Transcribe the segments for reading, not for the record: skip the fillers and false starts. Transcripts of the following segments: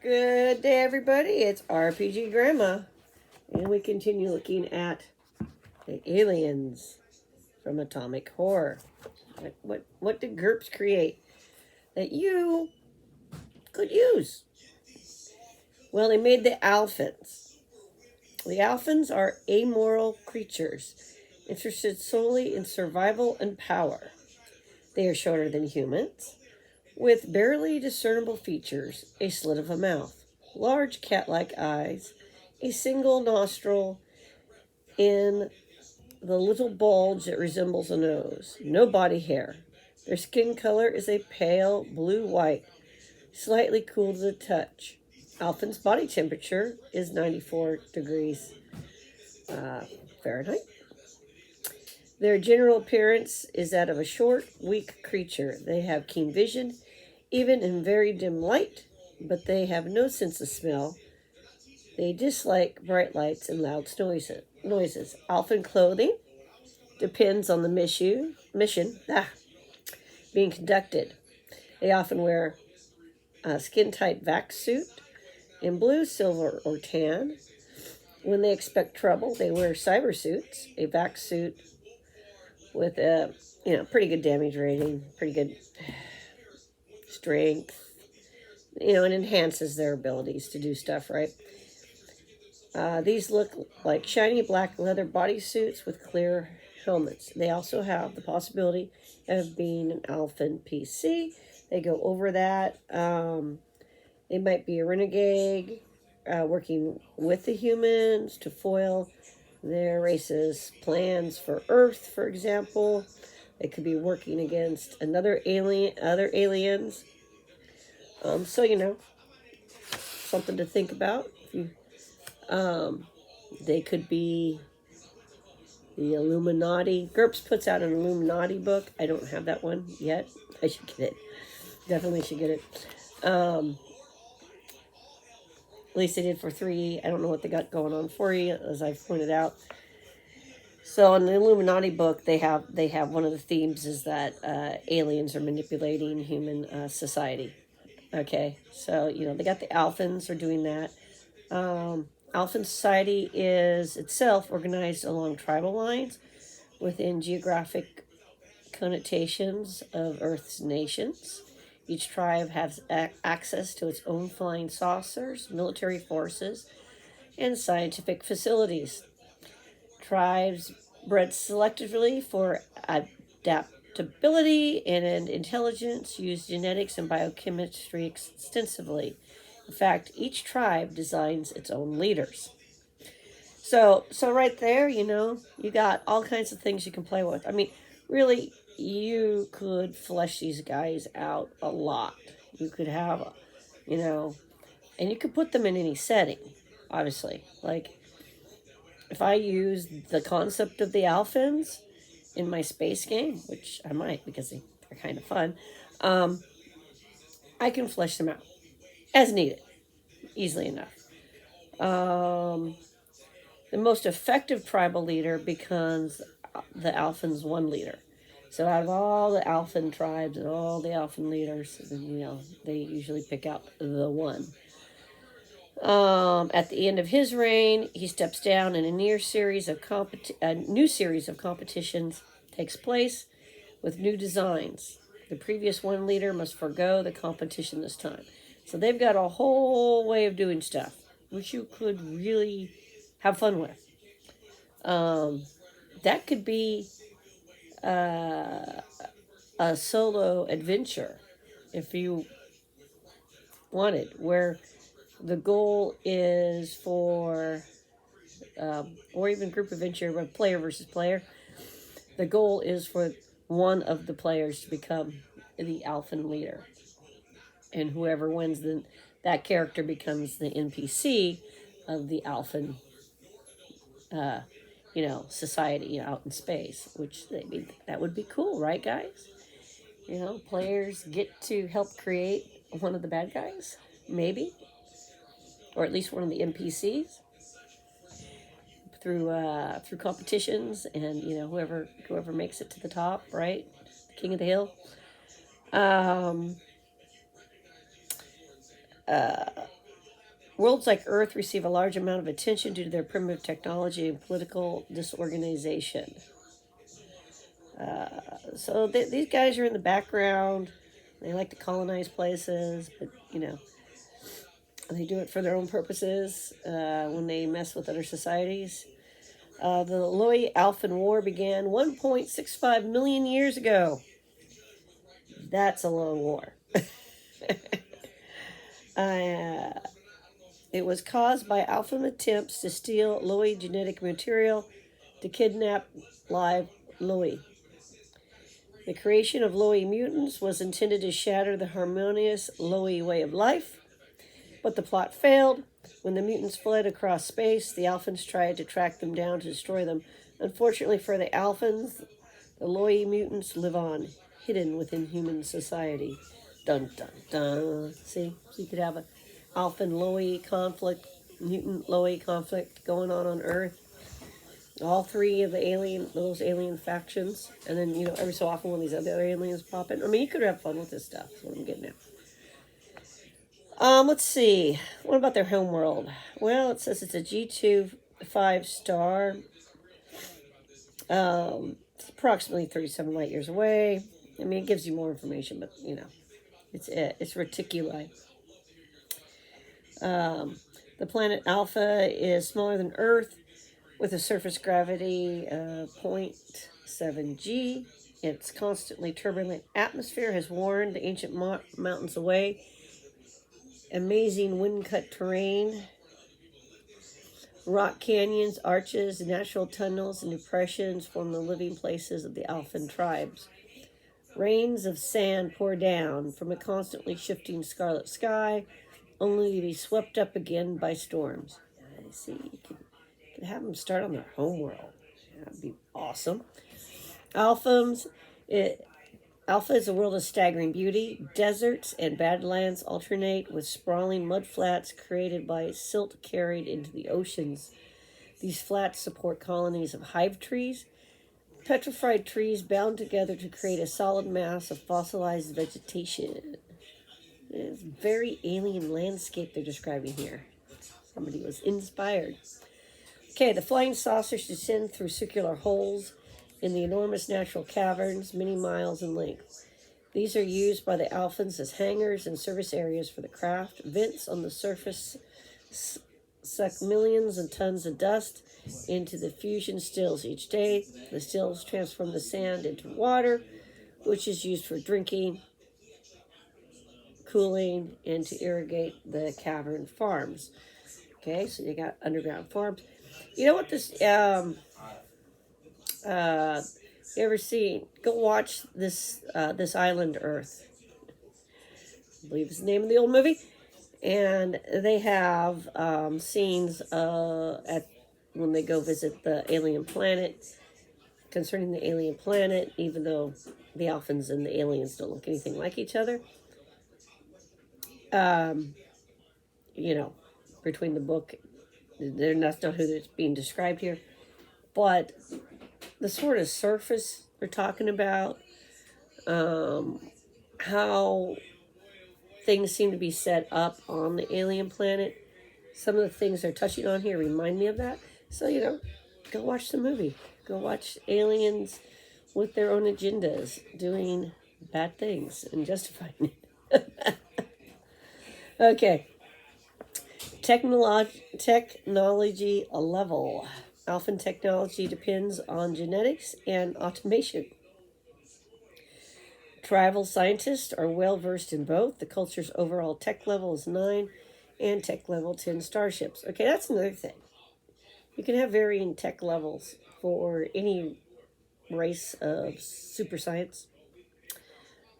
Good day, everybody. It's RPG Grandma, and we continue looking at the aliens from Atomic Horror. What did GURPS create that you could use? Well, they made the Alphans. The Alphans are amoral creatures interested solely in survival and power. They are shorter than humans, with barely discernible features: a slit of a mouth, large cat-like eyes, a single nostril in the little bulge that resembles a nose, no body hair. Their skin color is a pale blue-white, slightly cool to the touch. Alphan's body temperature is 94 degrees Fahrenheit. Their general appearance is that of a short, weak creature. They have keen vision, even in very dim light, but they have no sense of smell. They dislike bright lights and loud noises. Alphan clothing depends on the mission being conducted. They often wear a skin-tight vac suit in blue, silver, or tan. When they expect trouble, they wear cyber suits, a vac suit with a pretty good damage rating, pretty good strength, and enhances their abilities to do stuff, right? These look like shiny black leather bodysuits with clear helmets. They also have the possibility of being an Alphan PC. They go over that. They might be a renegade, working with the humans to foil their race's plans for Earth, for example. They could be working against other aliens. So, something to think about. They could be the Illuminati. GURPS puts out an Illuminati book. I don't have that one yet. I should get it. Definitely should get it. At least they did for 3. I don't know what they got going on for you, as I've pointed out. So in the Illuminati book, they have one of the themes is that aliens are manipulating human society. Okay, so they got the Alphans are doing that. Alphan society is itself organized along tribal lines within geographic connotations of Earth's nations. Each tribe has access to its own flying saucers, military forces, and scientific facilities. Tribes bred selectively for adaptability and intelligence use genetics and biochemistry extensively. In fact, each tribe designs its own leaders. So right there, you got all kinds of things you can play with. I mean, really, you could flesh these guys out a lot. You could have, and you could put them in any setting, obviously. Like, if I use the concept of the Alphans in my space game, which I might because they're kind of fun, I can flesh them out as needed, easily enough. The most effective tribal leader becomes the Alphans' one leader. So out of all the Alphan tribes and all the Alphan leaders, they usually pick out the one. At the end of his reign, he steps down, and a new series of competitions takes place with new designs. The previous one leader must forego the competition this time. So they've got a whole way of doing stuff, which you could really have fun with. That could be a solo adventure, if you wanted, where the goal is for, or even group adventure, but player versus player. The goal is for one of the players to become the Alphan leader. And whoever wins, then that character becomes the NPC of the Alphan, society out in space, which that would be cool, right, guys? Players get to help create one of the bad guys, maybe, or at least one of the NPCs through competitions, and whoever makes it to the top, right, the king of the hill. Worlds like Earth receive a large amount of attention due to their primitive technology and political disorganization. So these guys are in the background. They like to colonize places, but they do it for their own purposes when they mess with other societies. The Loy Alphan War began 1.65 million years ago. That's a long war. It was caused by Alphan attempts to steal Loy genetic material to kidnap live Loy. The creation of Loy mutants was intended to shatter the harmonious Loy way of life, but the plot failed. When the mutants fled across space, the Alphans tried to track them down to destroy them. Unfortunately for the Alphans, the Loy mutants live on, hidden within human society. Dun dun dun. See? So you could have an Alphan Loy conflict, mutant Loy conflict going on Earth. All three of those alien factions. And then, every so often when these other aliens pop in. I mean, you could have fun with this stuff. That's what I'm getting at. Let's see. What about their homeworld? Well, it says it's a G2 5-star. It's approximately 37 light years away. I mean, it gives you more information, but, it's reticuli. The planet Alpha is smaller than Earth with a surface gravity of 0.7 G. Its constantly turbulent atmosphere has worn the ancient mountains away. Amazing wind-cut terrain, rock canyons, arches, natural tunnels, and depressions form the living places of the Alphan tribes. Rains of sand pour down from a constantly shifting scarlet sky, only to be swept up again by storms. I see. You could have them start on their homeworld. That'd be awesome. Alphans. Alpha is a world of staggering beauty. Deserts and badlands alternate with sprawling mudflats created by silt carried into the oceans. These flats support colonies of hive trees, petrified trees bound together to create a solid mass of fossilized vegetation. It's a very alien landscape they're describing here. Somebody was inspired. Okay, the flying saucers descend through circular holes in the enormous natural caverns, many miles in length. These are used by the Alphans as hangars and service areas for the craft. Vents on the surface suck millions of tons of dust into the fusion stills each day. The stills transform the sand into water, which is used for drinking, cooling, and to irrigate the cavern farms. Okay, so you got underground farms. You know what this... you ever seen? Go watch this Island Earth. I believe is the name of the old movie, and they have scenes at when they go visit the alien planet. Concerning the alien planet, even though the Alphans and the aliens don't look anything like each other, between the book, that's not who is being described here, but the sort of surface they're talking about, how things seem to be set up on the alien planet. Some of the things they're touching on here remind me of that. So, go watch the movie. Go watch aliens with their own agendas doing bad things and justifying it. Okay. Technology level. Alphan technology depends on genetics and automation. Tribal scientists are well versed in both. The culture's overall tech level is 9 and tech level 10 starships. Okay, that's another thing. You can have varying tech levels for any race of super science.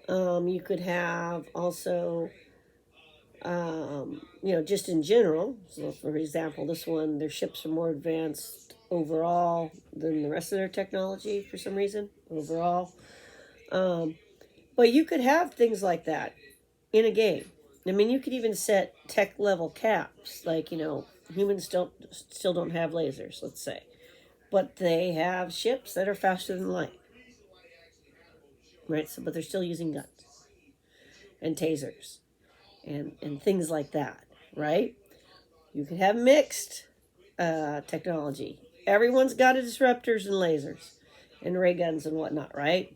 You could have also, just in general. So, for example, this one, their ships are more advanced overall than the rest of their technology for some reason, overall. But you could have things like that in a game. I mean, you could even set tech level caps, like, humans still don't have lasers, let's say. But they have ships that are faster than light. Right? So, but they're still using guns and tasers and things like that, right? You could have mixed technology. Everyone's got disruptors and lasers and ray guns and whatnot, right?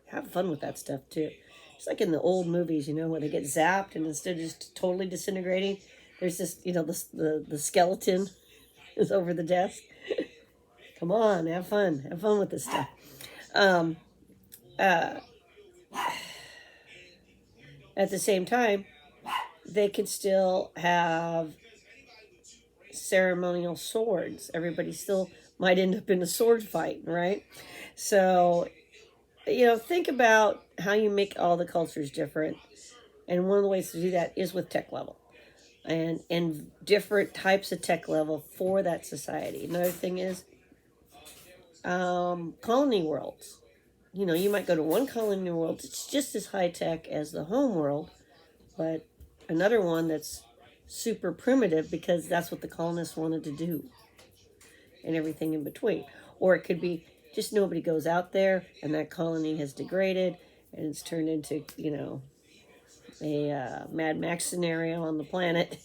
Have fun with that stuff too. It's like in the old movies, where they get zapped and instead of just totally disintegrating, there's this, the skeleton is over the desk. Come on, have fun with this stuff. At the same time, they could still have ceremonial swords. Everybody still might end up in a sword fight, right? So, think about how you make all the cultures different. And one of the ways to do that is with tech level and different types of tech level for that society. Another thing is colony worlds. You might go to one colony world, it's just as high tech as the home world, but another one that's super primitive because that's what the colonists wanted to do, and everything in between. Or it could be just nobody goes out there and that colony has degraded and it's turned into, a Mad Max scenario on the planet,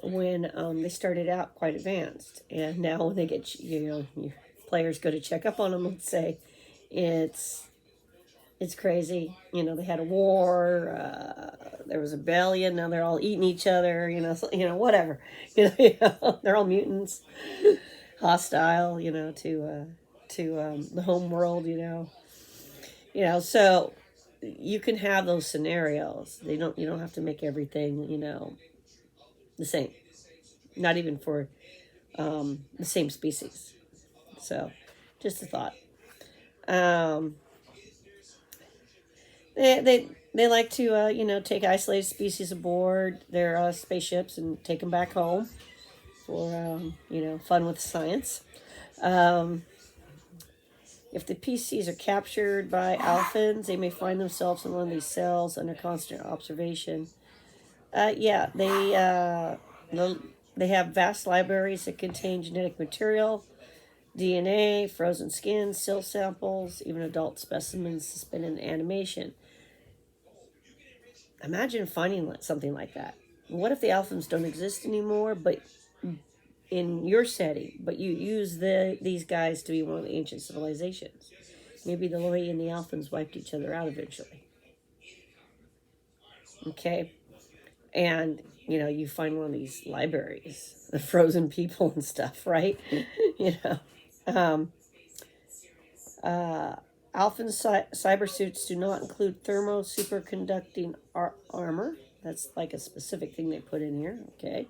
when they started out quite advanced. And now when they get, your players go to check up on them, let's say, it's crazy. They had a war, there was a rebellion, now they're all eating each other, whatever. They're all mutants, hostile, to the home world, so you can have those scenarios. You don't have to make everything, the same. Not even for the same species. So, just a thought. They like to take isolated species aboard their spaceships and take them back home for fun with science. If the PCs are captured by Alphans, they may find themselves in one of these cells under constant observation. They have vast libraries that contain genetic material, DNA, frozen skin, cell samples, even adult specimens suspended in animation. Imagine finding something like that. What if the Alphans don't exist anymore, but in your setting, but you use these guys to be one of the ancient civilizations? Maybe the Lori and the Alphans wiped each other out eventually. Okay? And, you find one of these libraries, the frozen people and stuff, right? Alphan cyber suits do not include thermo superconducting armor. That's like a specific thing they put in here, okay?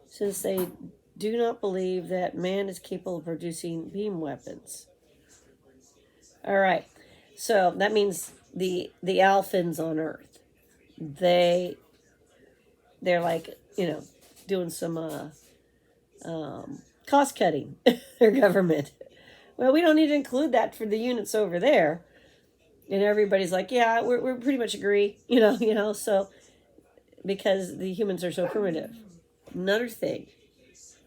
Since they do not believe that man is capable of producing beam weapons. All right, so that means the Alphans on Earth, they're like, doing some cost cutting, their government. Well, we don't need to include that for the units over there. And everybody's like, yeah, we're pretty much agree, so because the humans are so primitive. Another thing,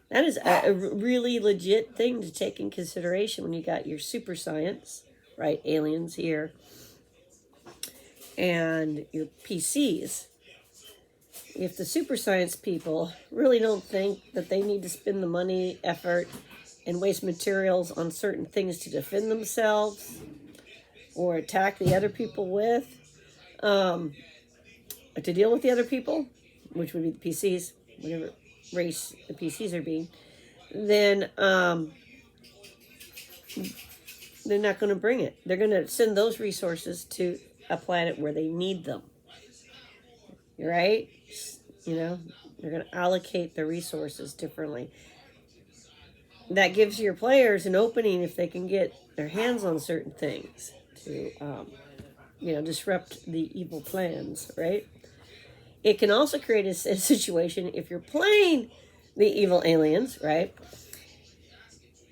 that is a really legit thing to take in consideration when you got your super science, right, aliens here, and your PCs. If the super science people really don't think that they need to spend the money, effort, and waste materials on certain things to defend themselves or attack the other people with, to deal with the other people, which would be the PCs, whatever race the PCs are being, then they're not going to bring it. They're going to send those resources to a planet where they need them. Right? They're going to allocate the resources differently. That gives your players an opening if they can get their hands on certain things to, disrupt the evil plans, right? It can also create a situation if you're playing the evil aliens, right?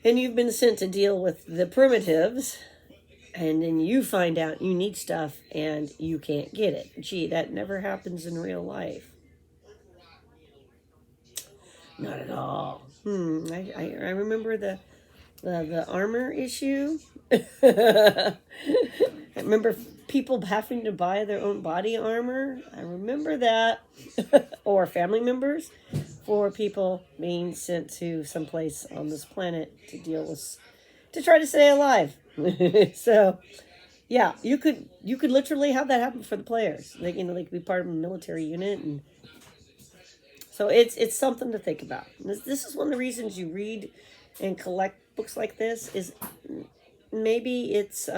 And you've been sent to deal with the primitives, and then you find out you need stuff and you can't get it. Gee, that never happens in real life. Not at all. I remember the armor issue. I remember people having to buy their own body armor. I remember that. Or family members, for people being sent to someplace on this planet to deal with, to try to stay alive. So, yeah, you could literally have that happen for the players. They could be part of a military unit, and so it's something to think about. This is one of the reasons you read and collect books like this, is maybe it's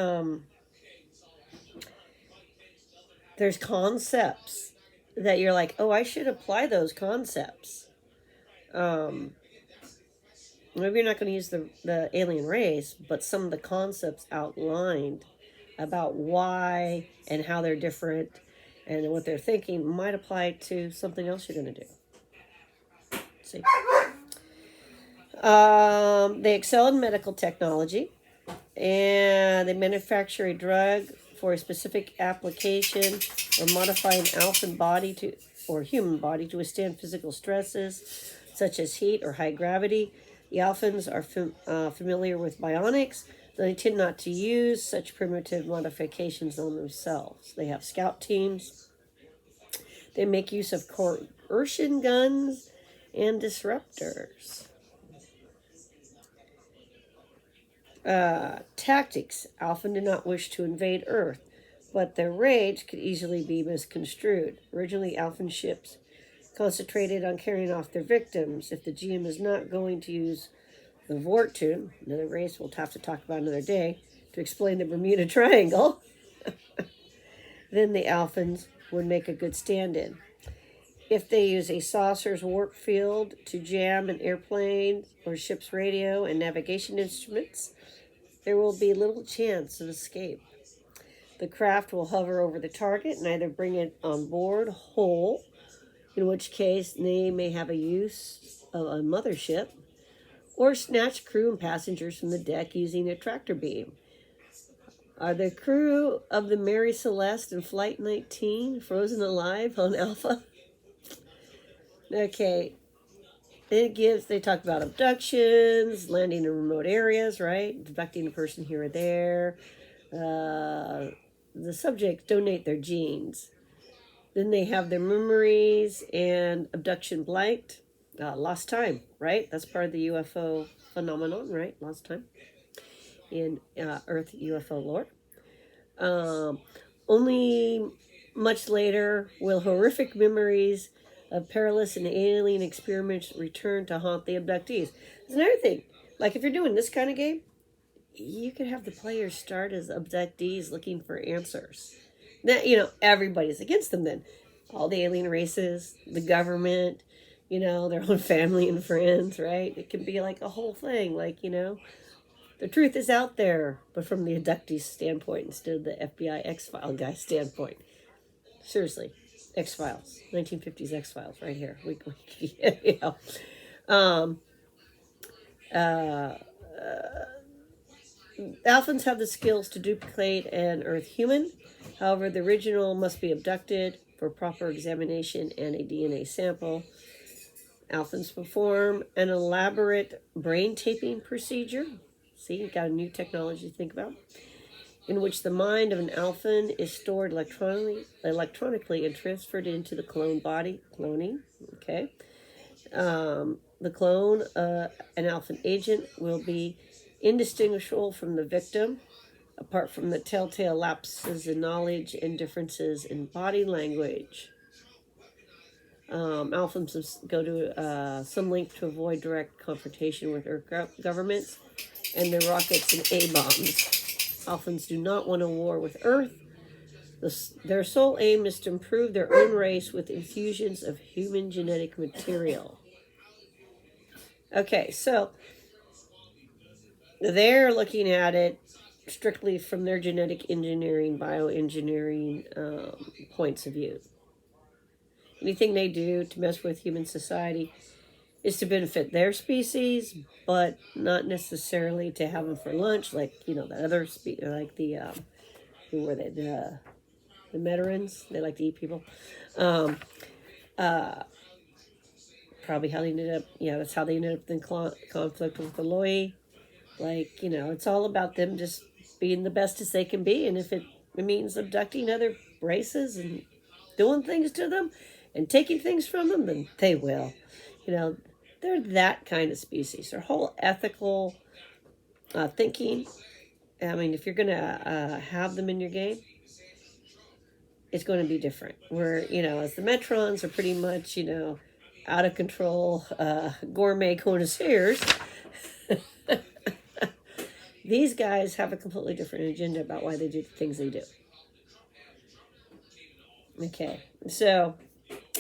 there's concepts that you're like, oh, I should apply those concepts. Maybe you're not going to use the alien race, but some of the concepts outlined about why and how they're different and what they're thinking might apply to something else you're going to do. Let's see. They excel in medical technology, and they manufacture a drug for a specific application, or modify an Alphan body or human body to withstand physical stresses such as heat or high gravity. The Alphans are familiar with bionics, though they tend not to use such primitive modifications on themselves. They have scout teams. They make use of coercion guns and disruptors. Tactics. Alphan do not wish to invade Earth, but their rage could easily be misconstrued. Originally, Alphan ships concentrated on carrying off their victims. If the GM is not going to use the Vortune, another race we'll have to talk about another day, to explain the Bermuda Triangle, then the Alphans would make a good stand-in. If they use a saucer's warp field to jam an airplane or ship's radio and navigation instruments, there will be little chance of escape. The craft will hover over the target and either bring it on board whole, in which case they may have a use of a mothership, or snatch crew and passengers from the deck using a tractor beam. Are the crew of the Mary Celeste in Flight 19 frozen alive on Alpha? Okay. They talk about abductions, landing in remote areas, right? Abducting a person here or there. The subjects donate their genes. Then they have their memories and abduction blanked. Lost time, right? That's part of the UFO phenomenon, right? Lost time in Earth UFO lore. Only much later will horrific memories of perilous and alien experiments return to haunt the abductees. There's another thing. Like, if you're doing this kind of game, you could have the players start as abductees looking for answers. Now, everybody's against them then. All the alien races, the government, their own family and friends, right? It can be like a whole thing. Like, the truth is out there, but from the abductee standpoint instead of the FBI X-File guy standpoint. Seriously. X-Files, 1950s X-Files, right here. Alphans have the skills to duplicate an Earth human. However, the original must be abducted for proper examination and a DNA sample. Alphans perform an elaborate brain taping procedure. See, you got a new technology to think about, in which the mind of an Alphan is stored electronically and transferred into the clone body. Cloning, okay. The clone, an Alphan agent, will be indistinguishable from the victim, apart from the telltale lapses in knowledge and differences in body language. Alphans go to some length to avoid direct confrontation with Earth governments and their rockets and A-bombs. Alphans do not want a war with Earth. Their sole aim is to improve their own race with infusions of human genetic material. Okay, so they're looking at it strictly from their genetic engineering, bioengineering points of view. Anything they do to mess with human society is to benefit their species, but not necessarily to have them for lunch, like, the other like the, who were they, the Meterans, they like to eat people. Probably how they ended up, that's how they ended up in conflict with the Loi. Like, it's all about them just being the best as they can be, and if it means abducting other races and doing things to them and taking things from them, then they will. You know, they're that kind of species. Their whole ethical thinking. I mean, if you're going to have them in your game, it's going to be different. Where, you know, as the Metrons are pretty much, you know, out of control gourmet connoisseurs, these guys have a completely different agenda about why they do the things they do. Okay, so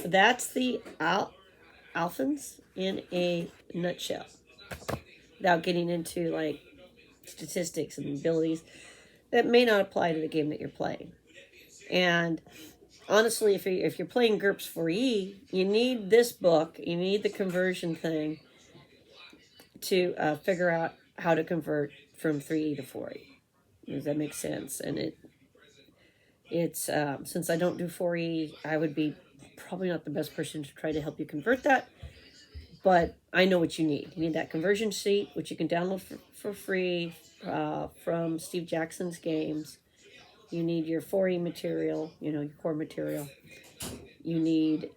that's the Alphans in a nutshell. Without getting into like statistics and abilities that may not apply to the game that you're playing. And honestly, if you're playing GURPS 4E, you need this book. You need the conversion thing to figure out how to convert from 3E to 4E. Does that make sense? And it's since I don't do 4E, I would be probably not the best person to try to help you convert that. But I know what you need. You need that conversion sheet, which you can download for free from Steve Jackson's games. You need your 4E material, you know, your core material. You need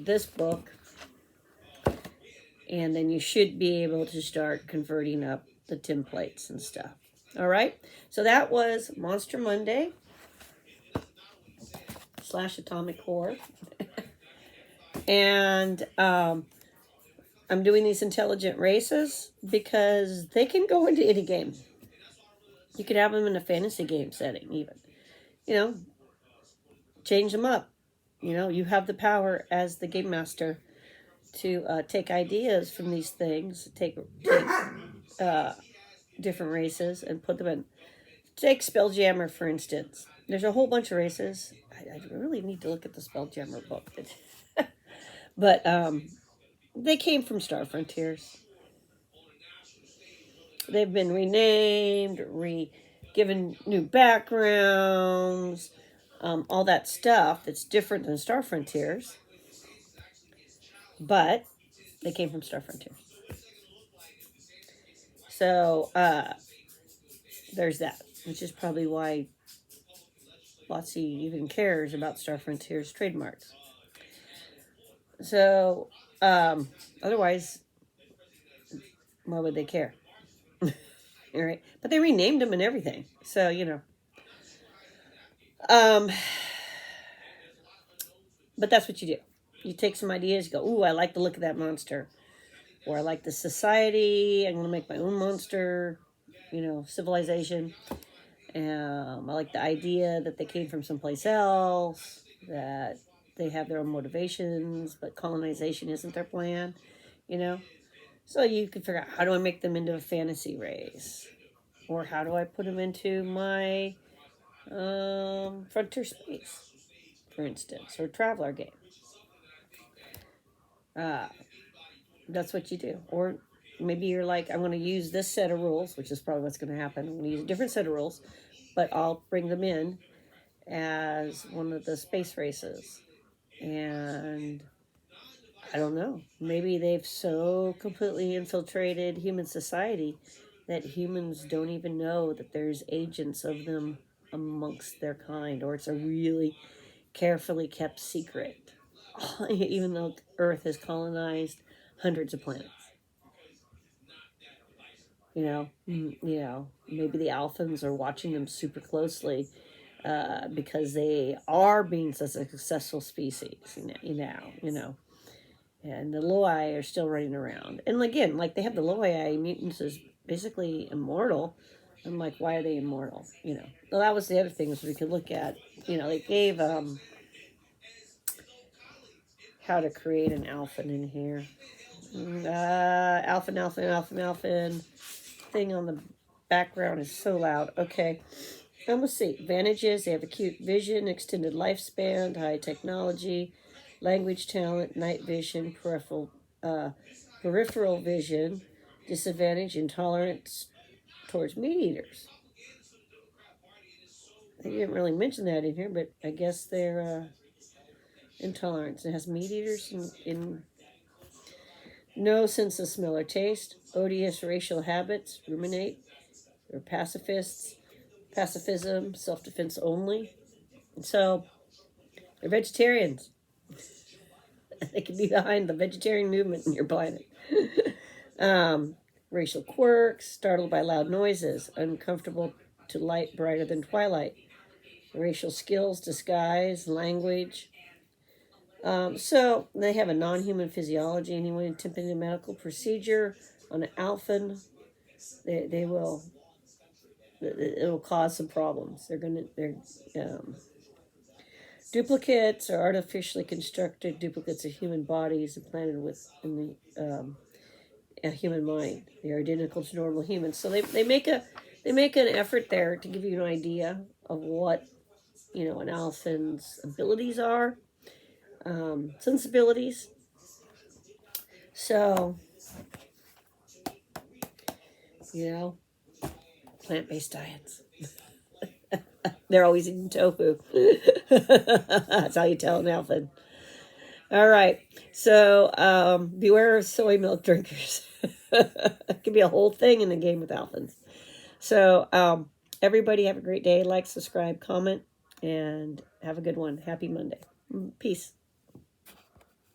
this book. And then you should be able to start converting up the templates and stuff. All right? So that was Monster Monday / Atomic Horror. And I'm doing these intelligent races because they can go into any game. You could have them in a fantasy game setting even. You know, change them up. You know, you have the power as the game master to take ideas from these things, take different races and put them in. Take Spelljammer, for instance. There's a whole bunch of races. I really need to look at the Spelljammer book. But they came from Star Frontiers. They've been renamed, given new backgrounds, all that stuff that's different than Star Frontiers. But they came from Star Frontiers. So there's that, which is probably why Lotsy even cares about Star Frontiers trademarks. So otherwise, why would they care? All right, but they renamed them and everything. So, you know. But that's what you do. You take some ideas, you go, ooh, I like the look of that monster. Or I like the society. I'm going to make my own monster, you know, civilization. I like the idea that they came from someplace else, that they have their own motivations, but colonization isn't their plan, you know. So you can figure out, how do I make them into a fantasy race? Or how do I put them into my frontier space, for instance, or traveler game? That's what you do. Or maybe you're like, I'm going to use this set of rules, which is probably what's going to happen. I'm going to use a different set of rules, but I'll bring them in as one of the space races. And I don't know. Maybe they've so completely infiltrated human society that humans don't even know that there's agents of them amongst their kind, or it's a really carefully kept secret, even though Earth has colonized hundreds of planets. You know, maybe the Alphans are watching them super closely because they are being such a successful species, you know. And the Loai are still running around. And again, like, they have the Loai mutants as basically immortal. I'm like, why are they immortal? You know. Well, that was the other thing, is we could look at, you know, they gave how to create an Alphan in here. Alphan thing on the background is so loud. Okay. Let's see. Advantages: they have acute vision, extended lifespan, high technology, language talent, night vision, peripheral vision. Disadvantage: intolerance towards meat eaters. They didn't really mention that in here, but I guess they're intolerance. It has meat eaters in no sense of smell or taste. Odious racial habits. Ruminate. They're pacifists. pacifism, self-defense only. So they're vegetarians. They can be behind the vegetarian movement in your planet. Racial quirks, startled by loud noises, uncomfortable to light brighter than twilight. Racial skills, disguise, language. So they have a non-human physiology. Anyone attempting a medical procedure on an Alphan, they will. It'll cause some problems. They're duplicates are artificially constructed duplicates of human bodies implanted within a human mind. They are identical to normal humans. So they make an effort there to give you an idea of what an Alphan's abilities are, sensibilities. So plant-based diets. They're always eating tofu. That's how you tell an Alphan. All right. So beware of soy milk drinkers. It could be a whole thing in the game with Alphans. So everybody have a great day. Like, subscribe, comment, and have a good one. Happy Monday. Peace.